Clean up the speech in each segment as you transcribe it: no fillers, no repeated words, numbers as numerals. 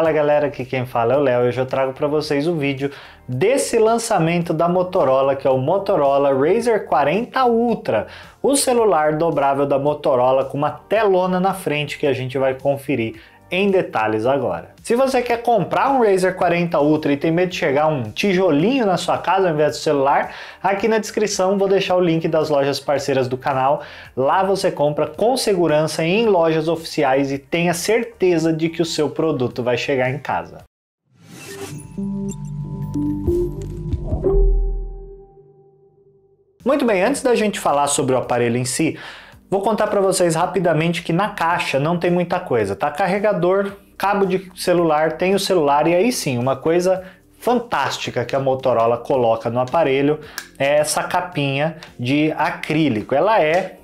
Fala galera, aqui quem fala é o Léo e hoje eu trago para vocês o vídeo desse lançamento da Motorola, que é o Motorola Razr 40 Ultra, o celular dobrável da Motorola com uma telona na frente que a gente vai conferir em detalhes agora. Se você quer comprar um Razr 40 Ultra e tem medo de chegar um tijolinho na sua casa ao invés do celular, aqui na descrição vou deixar o link das lojas parceiras do canal. Lá você compra com segurança em lojas oficiais e tenha certeza de que o seu produto vai chegar em casa. Muito bem, antes da gente falar sobre o aparelho em si, vou contar para vocês rapidamente que na caixa não tem muita coisa, tá? Carregador, cabo de celular, tem o celular e aí sim, uma coisa fantástica que a Motorola coloca no aparelho é essa capinha de acrílico. Ela é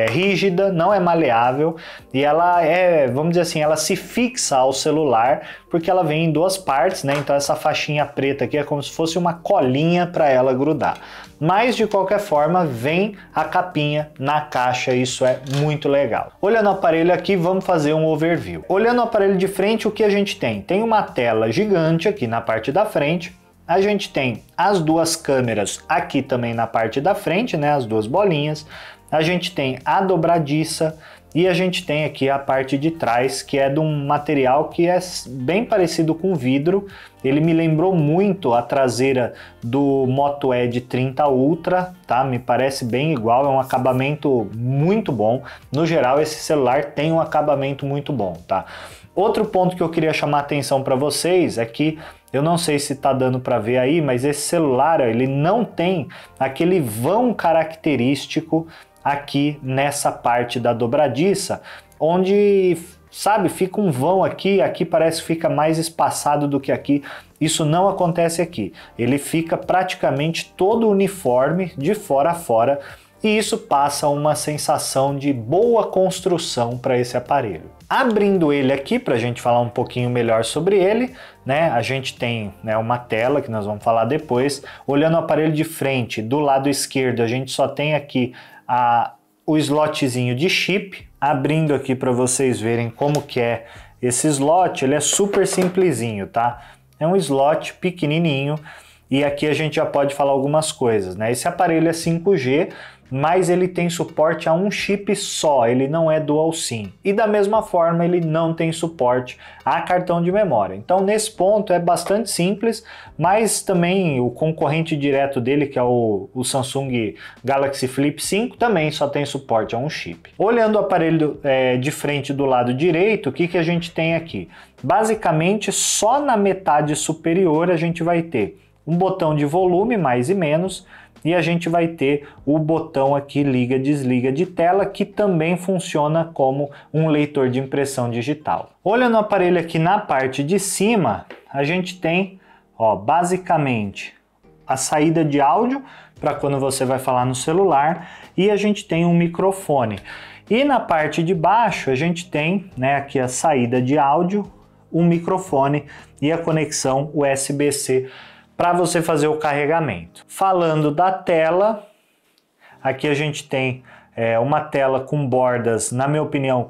rígida, não é maleável e ela é, vamos dizer assim, ela se fixa ao celular porque ela vem em duas partes, né? Então essa faixinha preta aqui é como se fosse uma colinha para ela grudar. Mas de qualquer forma vem a capinha na caixa, isso é muito legal. Olhando o aparelho aqui, vamos fazer um overview. Olhando o aparelho de frente, o que a gente tem? Tem uma tela gigante aqui na parte da frente. A gente tem as duas câmeras aqui também na parte da frente, né? As duas bolinhas. A gente tem a dobradiça e a gente tem aqui a parte de trás, que é de um material que é bem parecido com vidro. Ele me lembrou muito a traseira do Moto Edge 30 Ultra, tá? Me parece bem igual, é um acabamento muito bom. No geral, esse celular tem um acabamento muito bom, tá? Outro ponto que eu queria chamar a atenção para vocês é que eu não sei se tá dando para ver aí, mas esse celular, ele não tem aquele vão característico aqui nessa parte da dobradiça, onde, sabe, fica um vão aqui, aqui parece que fica mais espaçado do que aqui. Isso não acontece aqui. Ele fica praticamente todo uniforme, de fora a fora, e isso passa uma sensação de boa construção para esse aparelho. Abrindo ele aqui, para a gente falar um pouquinho melhor sobre ele, né? A gente tem, né, uma tela que nós vamos falar depois. Olhando o aparelho de frente, do lado esquerdo, a gente só tem aqui o slotzinho de chip. Abrindo aqui para vocês verem como que é esse slot, ele é super simplesinho, tá? É um slot pequenininho e aqui a gente já pode falar algumas coisas, né? Esse aparelho é 5G, mas ele tem suporte a um chip só, ele não é dual SIM. E da mesma forma ele não tem suporte a cartão de memória. Então nesse ponto é bastante simples, mas também o concorrente direto dele, que é o Samsung Galaxy Flip 5, também só tem suporte a um chip. Olhando o aparelho de frente do lado direito, o que a gente tem aqui? Basicamente só na metade superior a gente vai ter um botão de volume, mais e menos, e a gente vai ter o botão aqui liga, desliga de tela, que também funciona como um leitor de impressão digital. Olhando o aparelho aqui na parte de cima, a gente tem, basicamente a saída de áudio para quando você vai falar no celular e a gente tem um microfone. E na parte de baixo a gente tem, né, aqui a saída de áudio, um microfone e a conexão USB-C para você fazer o carregamento. Falando da tela, aqui a gente tem uma tela com bordas, na minha opinião,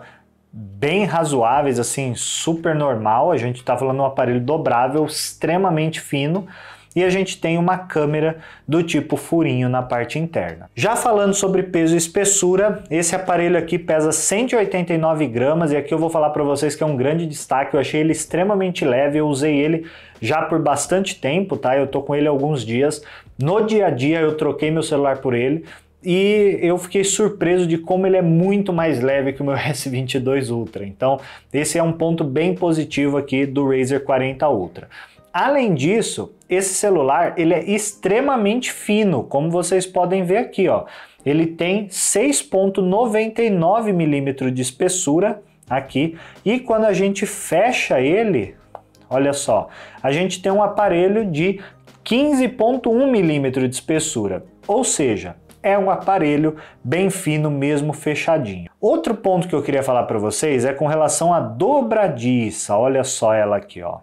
bem razoáveis, assim, super normal. A gente está falando de um aparelho dobrável, extremamente fino, e a gente tem uma câmera do tipo furinho na parte interna. Já falando sobre peso e espessura, esse aparelho aqui pesa 189 gramas e aqui eu vou falar para vocês que é um grande destaque. Eu achei ele extremamente leve, eu usei ele já por bastante tempo, tá? Eu tô com ele há alguns dias. No dia a dia eu troquei meu celular por ele e eu fiquei surpreso de como ele é muito mais leve que o meu S22 Ultra. Então esse é um ponto bem positivo aqui do Razr 40 Ultra. Além disso, esse celular ele é extremamente fino, como vocês podem ver aqui, ó. Ele tem 6,99 milímetros de espessura aqui e quando a gente fecha ele, olha só, a gente tem um aparelho de 15,1 milímetros de espessura, ou seja, é um aparelho bem fino mesmo fechadinho. Outro ponto que eu queria falar para vocês é com relação à dobradiça, olha só ela aqui, ó.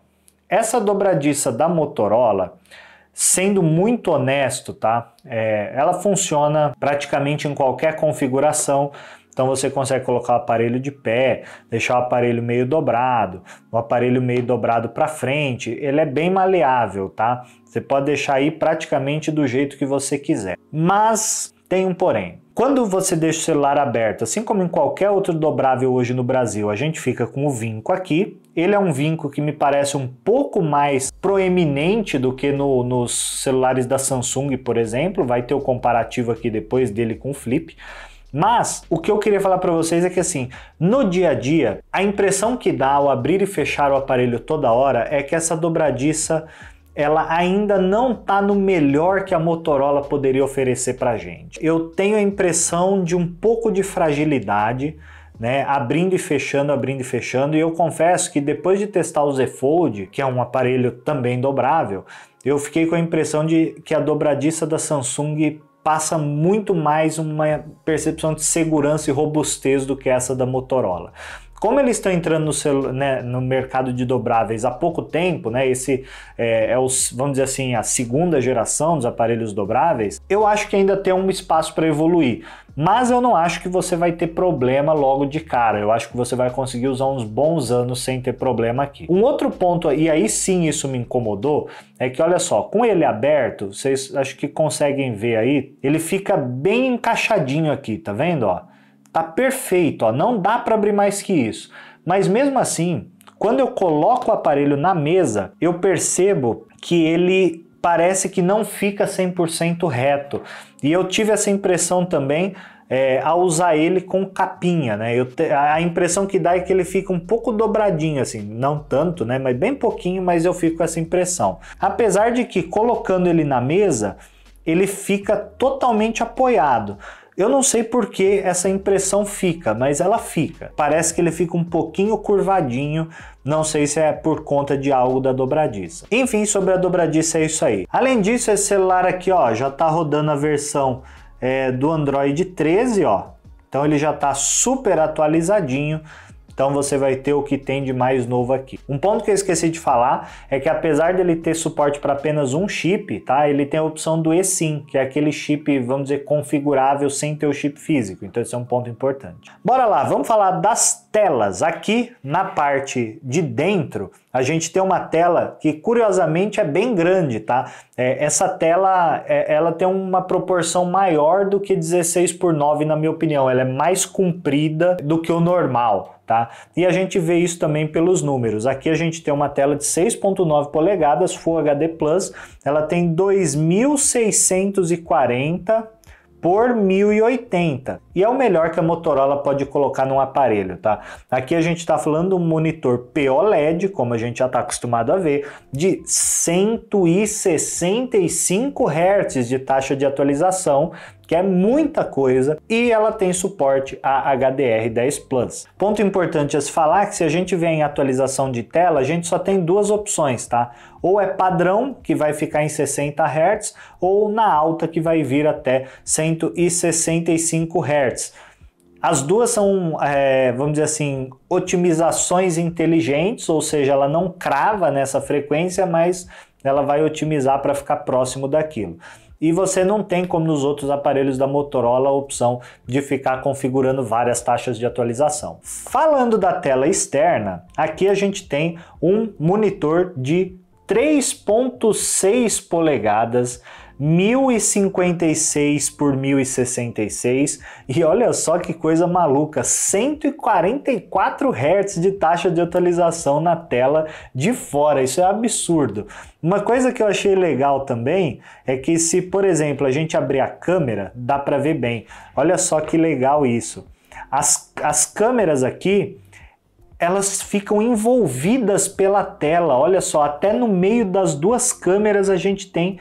Essa dobradiça da Motorola, sendo muito honesto, tá? Ela funciona praticamente em qualquer configuração. Então você consegue colocar o aparelho de pé, deixar o aparelho meio dobrado, o aparelho meio dobrado para frente. Ele é bem maleável, tá? Você pode deixar aí praticamente do jeito que você quiser. Mas tem um porém. Quando você deixa o celular aberto, assim como em qualquer outro dobrável hoje no Brasil, a gente fica com o vinco aqui. Ele é um vinco que me parece um pouco mais proeminente do que nos celulares da Samsung, por exemplo. Vai ter o comparativo aqui depois dele com o Flip. Mas o que eu queria falar para vocês é que assim, no dia a dia, a impressão que dá ao abrir e fechar o aparelho toda hora é que essa dobradiça ela ainda não está no melhor que a Motorola poderia oferecer para a gente. Eu tenho a impressão de um pouco de fragilidade, né? Abrindo e fechando, e eu confesso que depois de testar o Z Fold, que é um aparelho também dobrável, eu fiquei com a impressão de que a dobradiça da Samsung passa muito mais uma percepção de segurança e robustez do que essa da Motorola. Como eles estão entrando no mercado de dobráveis há pouco tempo, né, esse vamos dizer assim, a segunda geração dos aparelhos dobráveis, eu acho que ainda tem um espaço para evoluir. Mas eu não acho que você vai ter problema logo de cara. Eu acho que você vai conseguir usar uns bons anos sem ter problema aqui. Um outro ponto, e aí sim isso me incomodou, é que olha só, com ele aberto, vocês acho que conseguem ver aí, ele fica bem encaixadinho aqui, tá vendo, ó? Tá perfeito, ó, não dá para abrir mais que isso. Mas mesmo assim, quando eu coloco o aparelho na mesa, eu percebo que ele parece que não fica 100% reto. E eu tive essa impressão também ao usar ele com capinha, né? A impressão que dá é que ele fica um pouco dobradinho, assim, não tanto, né? Mas bem pouquinho, mas eu fico com essa impressão. Apesar de que colocando ele na mesa, ele fica totalmente apoiado. Eu não sei por que essa impressão fica, mas ela fica. Parece que ele fica um pouquinho curvadinho, não sei se é por conta de algo da dobradiça. Enfim, sobre a dobradiça é isso aí. Além disso, esse celular aqui, ó, já tá rodando a versão do Android 13, ó. Então ele já tá super atualizadinho. Então você vai ter o que tem de mais novo aqui. Um ponto que eu esqueci de falar é que apesar dele ter suporte para apenas um chip, tá? Ele tem a opção do eSIM, que é aquele chip, vamos dizer, configurável sem ter o chip físico. Então esse é um ponto importante. Bora lá, vamos falar das telas. Aqui na parte de dentro, a gente tem uma tela que curiosamente é bem grande, tá? Essa tela, ela tem uma proporção maior do que 16:9 na minha opinião. Ela é mais comprida do que o normal. Tá? E a gente vê isso também pelos números. Aqui a gente tem uma tela de 6.9 polegadas Full HD Plus, ela tem 2640 por 1080 e é o melhor que a Motorola pode colocar num aparelho, tá? Aqui a gente está falando de um monitor POLED, como a gente já está acostumado a ver, de 165 Hz de taxa de atualização, que é muita coisa, e ela tem suporte a HDR10+. Ponto importante a se falar que se a gente vê em atualização de tela, a gente só tem duas opções, tá? Ou é padrão, que vai ficar em 60 Hz, ou na alta, que vai vir até 165 Hz. As duas são, vamos dizer assim, otimizações inteligentes, ou seja, ela não crava nessa frequência, mas ela vai otimizar para ficar próximo daquilo. E você não tem, como nos outros aparelhos da Motorola, a opção de ficar configurando várias taxas de atualização. Falando da tela externa, aqui a gente tem um monitor de 3.6 polegadas, 1056 por 1066 e olha só que coisa maluca, 144 Hz de taxa de atualização na tela de fora, isso é absurdo. Uma coisa que eu achei legal também é que se, por exemplo, a gente abrir a câmera, dá para ver bem. Olha só que legal isso. As câmeras aqui, elas ficam envolvidas pela tela, olha só, até no meio das duas câmeras a gente tem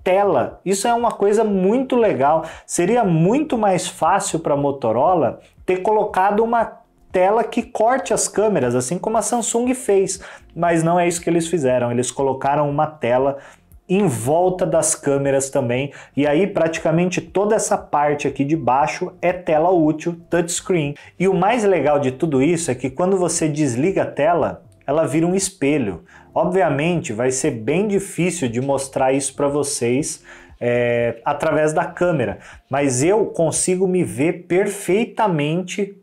tela. Isso é uma coisa muito legal. Seria muito mais fácil para a Motorola ter colocado uma tela que corte as câmeras, assim como a Samsung fez, mas não é isso que eles fizeram. Eles colocaram uma tela em volta das câmeras também, e aí praticamente toda essa parte aqui de baixo é tela útil, touchscreen. E o mais legal de tudo isso é que quando você desliga a tela, ela vira um espelho. Obviamente vai ser bem difícil de mostrar isso para vocês através da câmera, mas eu consigo me ver perfeitamente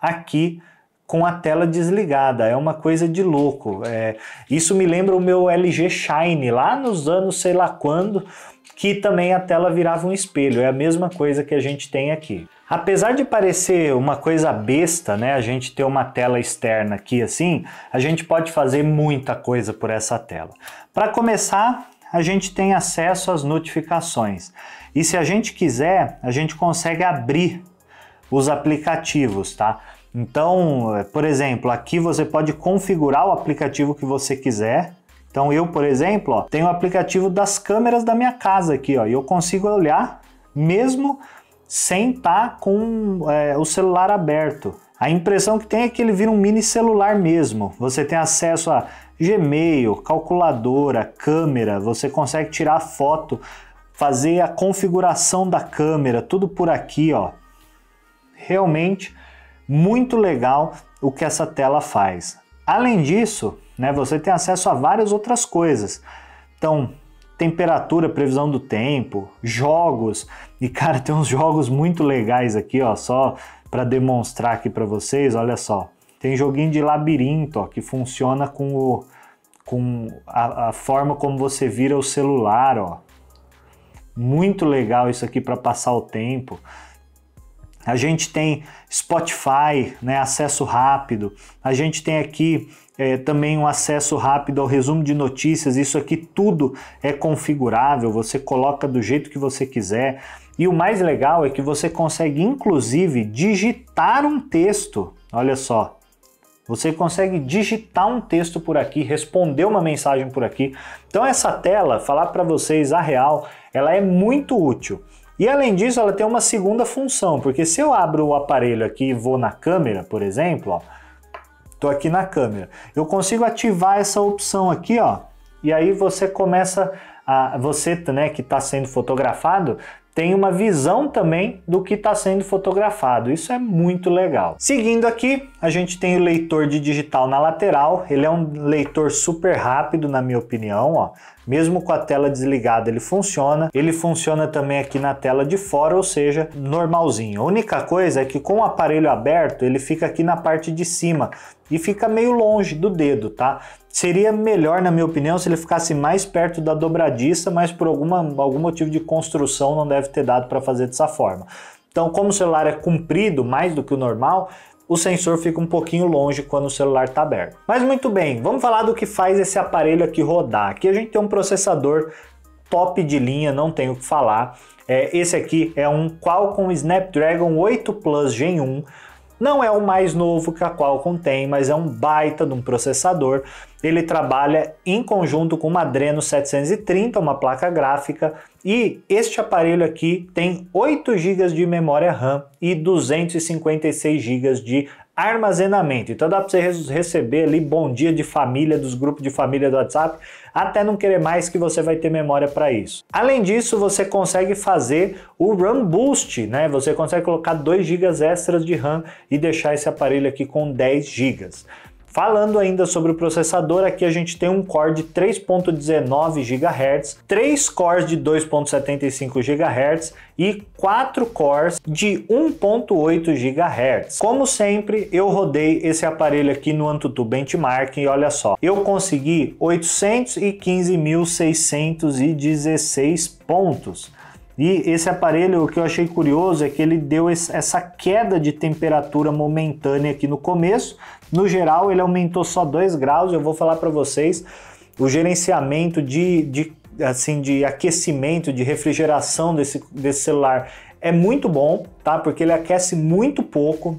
aqui com a tela desligada. É uma coisa de louco. Isso me lembra o meu LG Shine lá nos anos sei lá quando, que também a tela virava um espelho. É a mesma coisa que a gente tem aqui. Apesar de parecer uma coisa besta, né, a gente ter uma tela externa aqui assim, a gente pode fazer muita coisa por essa tela. Para começar, a gente tem acesso às notificações. E se a gente quiser, a gente consegue abrir os aplicativos, tá? Então, por exemplo, aqui você pode configurar o aplicativo que você quiser. Então eu, por exemplo, ó, tenho o aplicativo das câmeras da minha casa aqui, ó, e eu consigo olhar mesmo sem estar com o celular aberto. A impressão que tem é que ele vira um mini celular mesmo. Você tem acesso a Gmail, calculadora, câmera, você consegue tirar foto, fazer a configuração da câmera, tudo por aqui, ó. Realmente muito legal o que essa tela faz. Além disso, né, você tem acesso a várias outras coisas. Então, temperatura, previsão do tempo, jogos, e cara, tem uns jogos muito legais aqui, ó, só para demonstrar aqui para vocês, olha só. Tem joguinho de labirinto, ó, que funciona com a forma como você vira o celular, ó. Muito legal isso aqui para passar o tempo. A gente tem Spotify, né, acesso rápido. A gente tem aqui também um acesso rápido ao resumo de notícias. Isso aqui tudo é configurável, você coloca do jeito que você quiser. E o mais legal é que você consegue, inclusive, digitar um texto. Olha só, você consegue digitar um texto por aqui, responder uma mensagem por aqui. Então essa tela, falar para vocês a real, ela é muito útil. E além disso, ela tem uma segunda função, porque se eu abro o aparelho aqui e vou na câmera, por exemplo, ó, tô aqui na câmera, eu consigo ativar essa opção aqui, ó, e aí você começa você, né, que está sendo fotografado, tem uma visão também do que está sendo fotografado. Isso é muito legal. Seguindo aqui, a gente tem o leitor de digital na lateral. Ele é um leitor super rápido, na minha opinião, ó. Mesmo com a tela desligada, ele funciona. Ele funciona também aqui na tela de fora, ou seja, normalzinho. A única coisa é que com o aparelho aberto, ele fica aqui na parte de cima e fica meio longe do dedo, tá? Seria melhor, na minha opinião, se ele ficasse mais perto da dobradiça, mas por algum motivo de construção não deve ter dado para fazer dessa forma. Então, como o celular é comprido mais do que o normal, o sensor fica um pouquinho longe quando o celular está aberto. Mas muito bem, vamos falar do que faz esse aparelho aqui rodar. Aqui a gente tem um processador top de linha, não tenho o que falar. Esse aqui é um Qualcomm Snapdragon 8 Plus Gen 1. Não é o mais novo que a Qualcomm tem, mas é um baita de um processador. Ele trabalha em conjunto com uma Adreno 730, uma placa gráfica, e este aparelho aqui tem 8 GB de memória RAM e 256 GB de armazenamento. Então dá para você receber ali bom dia de família dos grupos de família do WhatsApp, até não querer mais, que você vai ter memória para isso. Além disso, você consegue fazer o RAM Boost, né? Você consegue colocar 2 GB extras de RAM e deixar esse aparelho aqui com 10 GB. Falando ainda sobre o processador, aqui a gente tem um core de 3.19 GHz, 3 cores de 2.75 GHz e 4 cores de 1.8 GHz. Como sempre, eu rodei esse aparelho aqui no AnTuTu Benchmark e olha só, eu consegui 815.616 pontos. E esse aparelho, o que eu achei curioso é que ele deu essa queda de temperatura momentânea aqui no começo. No geral, ele aumentou só 2 graus. Eu vou falar para vocês, o gerenciamento de aquecimento, de refrigeração desse celular é muito bom, tá? Porque ele aquece muito pouco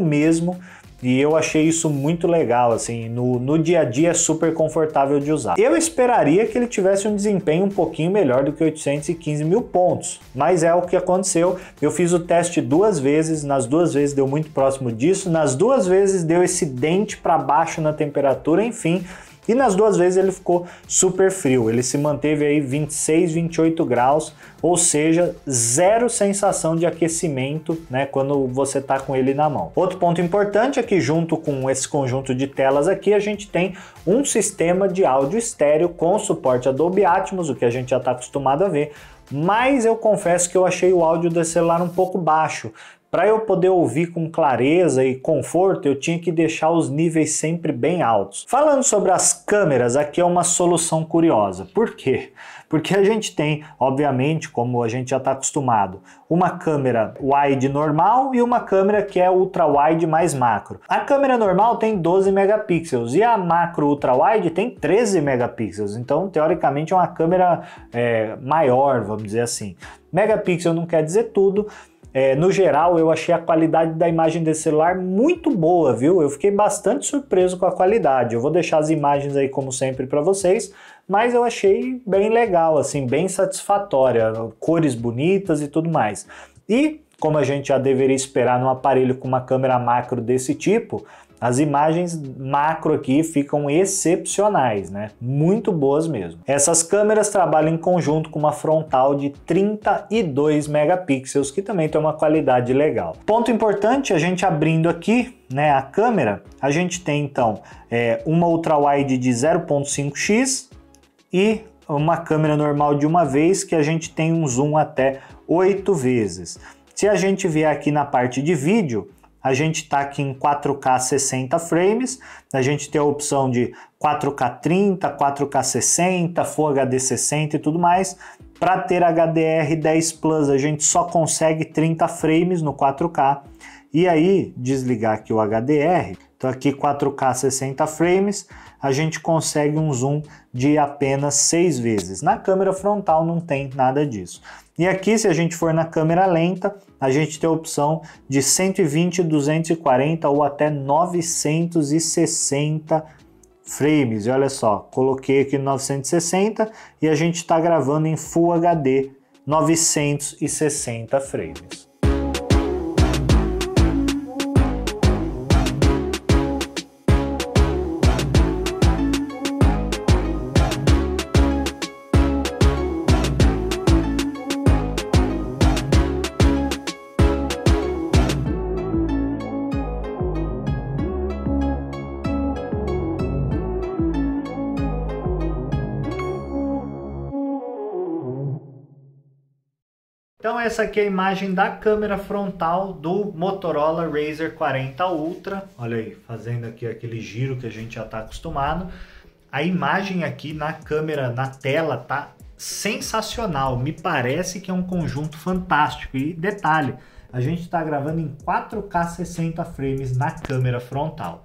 mesmo. E eu achei isso muito legal, assim, no dia a dia é super confortável de usar. Eu esperaria que ele tivesse um desempenho um pouquinho melhor do que 815 mil pontos, mas é o que aconteceu. Eu fiz o teste 2 vezes, nas 2 vezes deu muito próximo disso, nas 2 vezes deu esse dente para baixo na temperatura, enfim, e nas 2 vezes ele ficou super frio, ele se manteve aí 26, 28 graus, ou seja, zero sensação de aquecimento, né, quando você tá com ele na mão. Outro ponto importante é que junto com esse conjunto de telas aqui, a gente tem um sistema de áudio estéreo com suporte a Dolby Atmos, o que a gente já está acostumado a ver, mas eu confesso que eu achei o áudio desse celular um pouco baixo. Para eu poder ouvir com clareza e conforto, eu tinha que deixar os níveis sempre bem altos. Falando sobre as câmeras, aqui é uma solução curiosa. Por quê? Porque a gente tem, obviamente, como a gente já está acostumado, uma câmera wide normal e uma câmera que é ultra wide mais macro. A câmera normal tem 12 megapixels e a macro ultra wide tem 13 megapixels. Então, teoricamente, é uma câmera maior, vamos dizer assim. Megapixel não quer dizer tudo. No geral, eu achei a qualidade da imagem desse celular muito boa, viu? Eu fiquei bastante surpreso com a qualidade. Eu vou deixar as imagens aí, como sempre, para vocês, mas eu achei bem legal, assim, bem satisfatória, cores bonitas e tudo mais. E, como a gente já deveria esperar num aparelho com uma câmera macro desse tipo, as imagens macro aqui ficam excepcionais, né? Muito boas mesmo. Essas câmeras trabalham em conjunto com uma frontal de 32 megapixels, que também tem uma qualidade legal. Ponto importante, a gente abrindo aqui, né, a câmera, a gente tem então uma ultrawide de 0.5x e uma câmera normal de uma vez, que a gente tem um zoom até 8 vezes. Se a gente vier aqui na parte de vídeo, a gente está aqui em 4K 60 frames, a gente tem a opção de 4K 30, 4K 60, Full HD 60 e tudo mais. Para ter HDR10 Plus, a gente só consegue 30 frames no 4K. E aí, desligar aqui o HDR, então aqui 4K 60 frames, a gente consegue um zoom de apenas 6 vezes. Na câmera frontal não tem nada disso. E aqui, se a gente for na câmera lenta, a gente tem a opção de 120, 240 ou até 960 frames. E olha só, coloquei aqui no 960 e a gente está gravando em Full HD 960 frames. Então essa aqui é a imagem da câmera frontal do Motorola Razr 40 Ultra. Olha aí, fazendo aqui aquele giro que a gente já está acostumado. A imagem aqui na câmera, na tela, tá sensacional. Me parece que é um conjunto fantástico. E detalhe, a gente está gravando em 4K 60 frames na câmera frontal.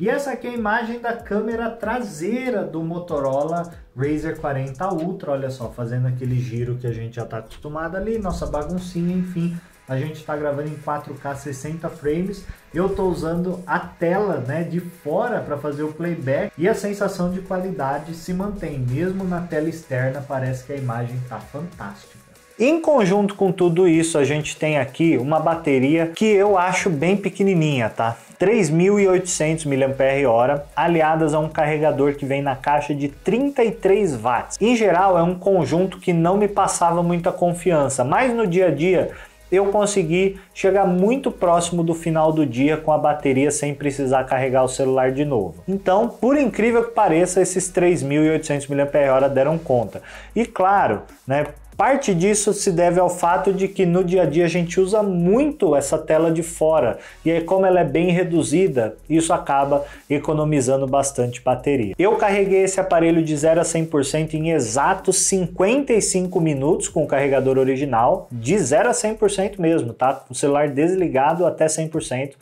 E essa aqui é a imagem da câmera traseira do Motorola Razr 40 Ultra, olha só, fazendo aquele giro que a gente já está acostumado ali, nossa baguncinha, enfim, a gente está gravando em 4K 60 frames, eu estou usando a tela, né, de fora para fazer o playback e a sensação de qualidade se mantém, mesmo na tela externa parece que a imagem está fantástica. Em conjunto com tudo isso, a gente tem aqui uma bateria que eu acho bem pequenininha, tá? 3.800 mAh, aliadas a um carregador que vem na caixa de 33 watts. Em geral, é um conjunto que não me passava muita confiança, mas no dia a dia eu consegui chegar muito próximo do final do dia com a bateria sem precisar carregar o celular de novo. Então, por incrível que pareça, esses 3.800 mAh deram conta. E claro, né, parte disso se deve ao fato de que no dia a dia a gente usa muito essa tela de fora e aí, como ela é bem reduzida, isso acaba economizando bastante bateria. Eu carreguei esse aparelho de 0 a 100% em exatos 55 minutos com o carregador original, de 0 a 100% mesmo, tá? O celular desligado até 100%.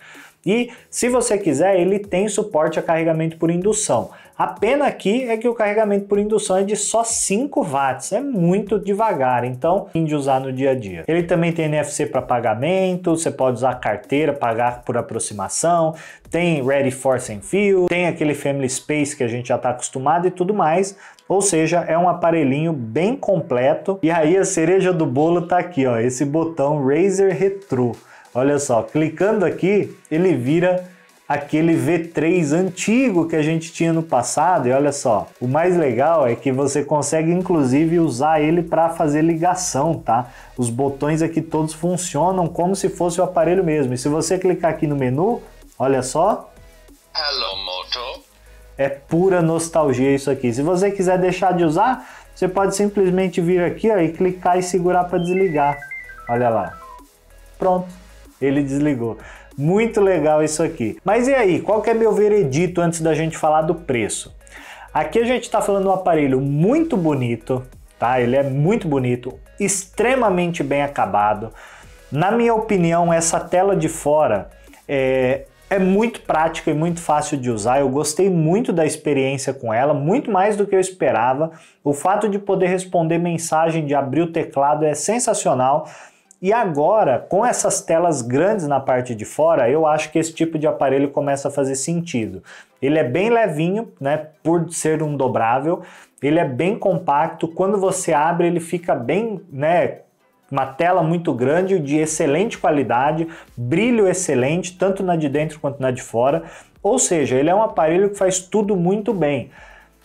E se você quiser, ele tem suporte a carregamento por indução. A pena aqui é que o carregamento por indução é de só 5 watts, é muito devagar, então tem de usar no dia a dia. Ele também tem NFC para pagamento, você pode usar carteira, pagar por aproximação, tem Ready for Sem Fio, tem aquele Family Space que a gente já está acostumado e tudo mais. Ou seja, é um aparelhinho bem completo. E aí a cereja do bolo tá aqui, ó, esse botão Razr Retro. Olha só, clicando aqui, ele vira aquele V3 antigo que a gente tinha no passado. E olha só, o mais legal é que você consegue inclusive usar ele para fazer ligação, tá? Os botões aqui todos funcionam como se fosse o aparelho mesmo. E se você clicar aqui no menu, olha só. Hello, Moto. É pura nostalgia isso aqui. Se você quiser deixar de usar, você pode simplesmente vir aqui, ó, e clicar e segurar para desligar. Olha lá. Pronto, ele desligou. Muito legal isso aqui. Mas e aí, qual que é meu veredito antes da gente falar do preço? Aqui a gente está falando de um aparelho muito bonito, tá? Ele é muito bonito, extremamente bem acabado. Na minha opinião, essa tela de fora é muito prática e muito fácil de usar. Eu gostei muito da experiência com ela, muito mais do que eu esperava. O fato de poder responder mensagem, de abrir o teclado é sensacional. E agora, com essas telas grandes na parte de fora, eu acho que esse tipo de aparelho começa a fazer sentido. Ele é bem levinho, né, por ser um dobrável, ele é bem compacto, quando você abre ele fica bem, né, uma tela muito grande, de excelente qualidade, brilho excelente, tanto na de dentro quanto na de fora, ou seja, ele é um aparelho que faz tudo muito bem.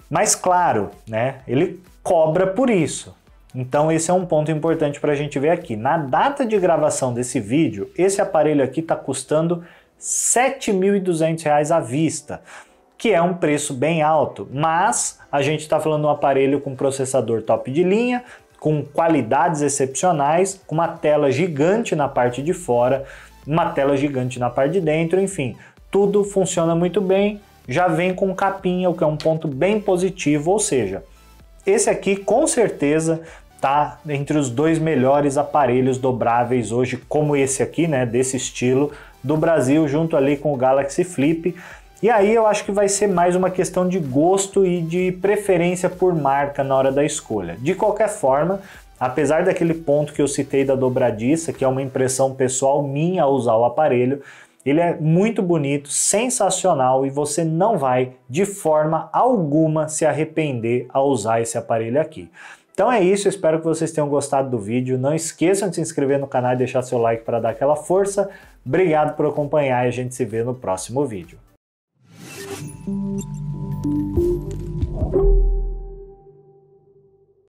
Mas claro, né, ele cobra por isso. Então esse é um ponto importante para a gente ver aqui. Na data de gravação desse vídeo, esse aparelho aqui está custando R$ 7.200 à vista, que é um preço bem alto, mas a gente está falando de um aparelho com processador top de linha, com qualidades excepcionais, com uma tela gigante na parte de fora, uma tela gigante na parte de dentro, enfim, tudo funciona muito bem, já vem com capinha, o que é um ponto bem positivo, ou seja, esse aqui com certeza tá entre os dois melhores aparelhos dobráveis hoje, como esse aqui, né, desse estilo, do Brasil, junto ali com o Galaxy Flip. E aí eu acho que vai ser mais uma questão de gosto e de preferência por marca na hora da escolha. De qualquer forma, apesar daquele ponto que eu citei da dobradiça, que é uma impressão pessoal minha ao usar o aparelho, ele é muito bonito, sensacional e você não vai de forma alguma se arrepender ao usar esse aparelho aqui. Então é isso, eu espero que vocês tenham gostado do vídeo. Não esqueçam de se inscrever no canal e deixar seu like para dar aquela força. Obrigado por acompanhar e a gente se vê no próximo vídeo.